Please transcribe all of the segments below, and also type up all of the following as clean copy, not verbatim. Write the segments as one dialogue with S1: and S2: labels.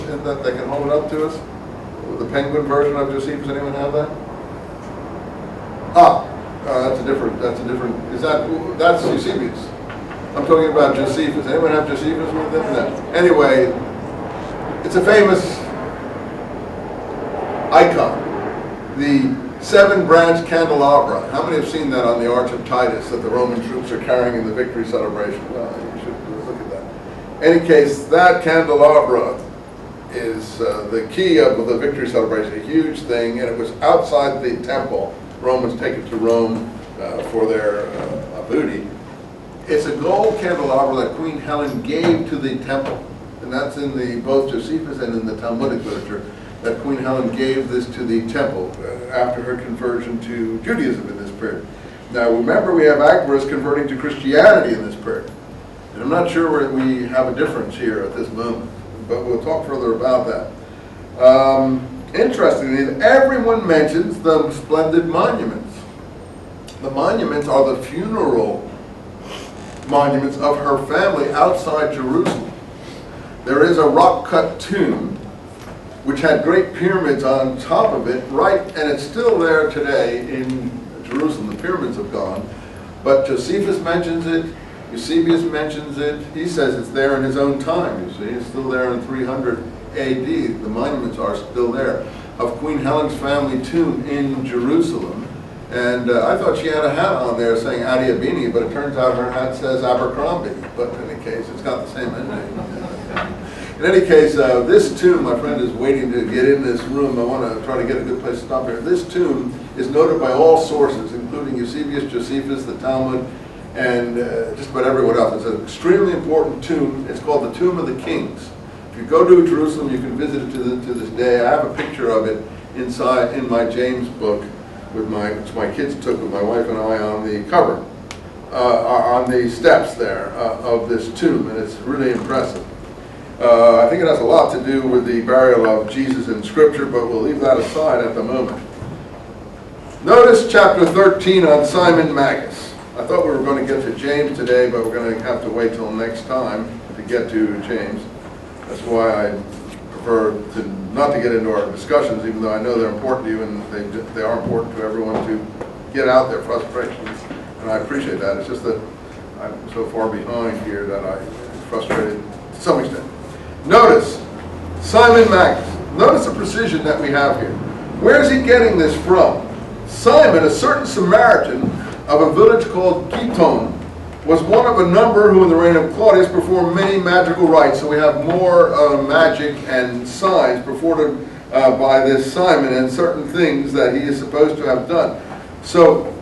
S1: that they can hold it up to us? The penguin version of Josephus, anyone have that? That's a different, that's Eusebius. I'm talking about Josephus. Anyone have Josephus with them? No. Anyway, it's a famous icon. The 7-branch candelabra. How many have seen that on the Arch of Titus that the Roman troops are carrying in the victory celebration? Well, you should look at that. In any case, that candelabra is the key of the victory celebration, a huge thing, and it was outside the temple. Romans take it to Rome for their booty. It's a gold candelabra that Queen Helen gave to the temple, and that's in both Josephus and in the Talmudic literature, that Queen Helen gave this to the temple after her conversion to Judaism in this period. Now remember, we have Agabus converting to Christianity in this period, and I'm not sure where we have a difference here at this moment, but we'll talk further about that. Interestingly, everyone mentions the splendid monuments. The monuments are the funeral monuments of her family outside Jerusalem. There is a rock-cut tomb which had great pyramids on top of it, and it's still there today in Jerusalem. The pyramids have gone, but Josephus mentions it, Eusebius mentions it. He says it's there in his own time, you see. It's still there in 300 AD. The monuments are still there, of Queen Helen's family tomb in Jerusalem. And I thought she had a hat on there saying Adiabini, but it turns out her hat says Abercrombie. But in any case, it's got the same ending. In any case, this tomb, my friend is waiting to get in this room. I want to try to get a good place to stop here. This tomb is noted by all sources, including Eusebius, Josephus, the Talmud, and just about everyone else. It's an extremely important tomb. It's called the Tomb of the Kings. If you go to Jerusalem, you can visit it to this day. I have a picture of it inside in my James book, which my kids took with my wife and I on the cover, on the steps there of this tomb, and it's really impressive. I think it has a lot to do with the burial of Jesus in Scripture, but we'll leave that aside at the moment. Notice chapter 13 on Simon Magus. I thought we were going to get to James today, but we're going to have to wait till next time to get to James. That's why I prefer not to get into our discussions, even though I know they're important to you, and they are important to everyone to get out their frustrations, and I appreciate that. It's just that I'm so far behind here that I'm frustrated to some extent. Notice Simon Magus. Notice the precision that we have here. Where is he getting this from? Simon, a certain Samaritan of a village called Giton, was one of a number who in the reign of Claudius performed many magical rites. So we have more magic and signs performed by this Simon and certain things that he is supposed to have done. So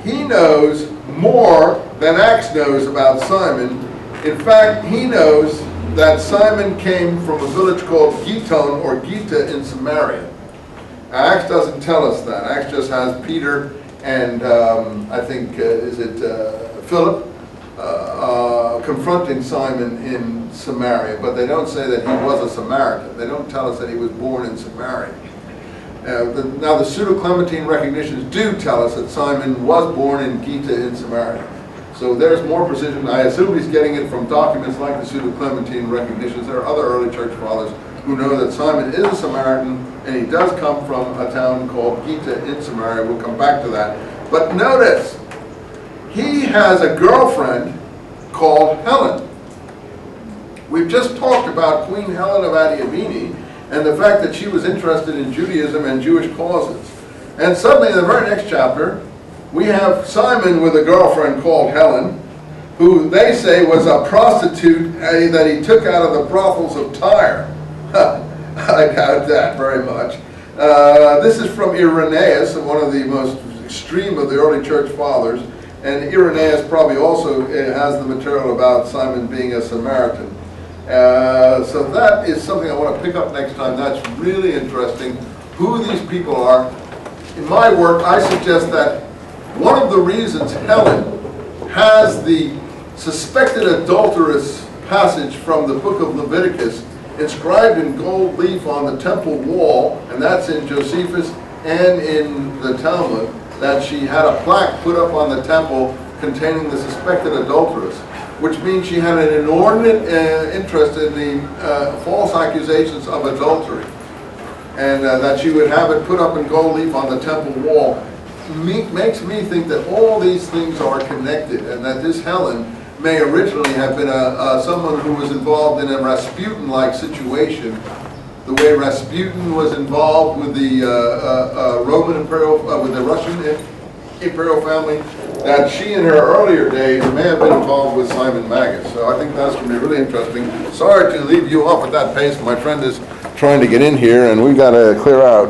S1: he knows more than Acts knows about Simon. In fact, he knows that Simon came from a village called Giton or Gita in Samaria. Acts doesn't tell us that. Acts just has Peter and I think, is it Philip, confronting Simon in Samaria, but they don't say that he was a Samaritan. They don't tell us that he was born in Samaria. Now the pseudo-Clementine recognitions do tell us that Simon was born in Gita in Samaria. So there's more precision. I assume he's getting it from documents like the pseudo-Clementine recognitions. There are other early church fathers who know that Simon is a Samaritan, and he does come from a town called Gita in Samaria. We'll come back to that. But notice, he has a girlfriend called Helen. We've just talked about Queen Helen of Adiabene and the fact that she was interested in Judaism and Jewish causes. And suddenly in the very next chapter, we have Simon with a girlfriend called Helen, who they say was a prostitute that he took out of the brothels of Tyre. I doubt that very much. This is from Irenaeus, one of the most extreme of the early church fathers. And Irenaeus probably also has the material about Simon being a Samaritan. So that is something I want to pick up next time. That's really interesting, who these people are. In my work, I suggest that one of the reasons Helen has the suspected adulterous passage from the book of Leviticus inscribed in gold leaf on the temple wall, and that's in Josephus and in the Talmud, that she had a plaque put up on the temple containing the suspected adulteress. which means she had an inordinate interest in the false accusations of adultery, and that she would have it put up in gold leaf on the temple wall, makes me think that all these things are connected, and that this Helen may originally have been someone who was involved in a Rasputin-like situation, the way Rasputin was involved with the Roman imperial, with the Russian imperial family, that she in her earlier days may have been involved with Simon Magus. So I think that's going to be really interesting. Sorry to leave you off at that pace. My friend is trying to get in here, and we've got to clear out.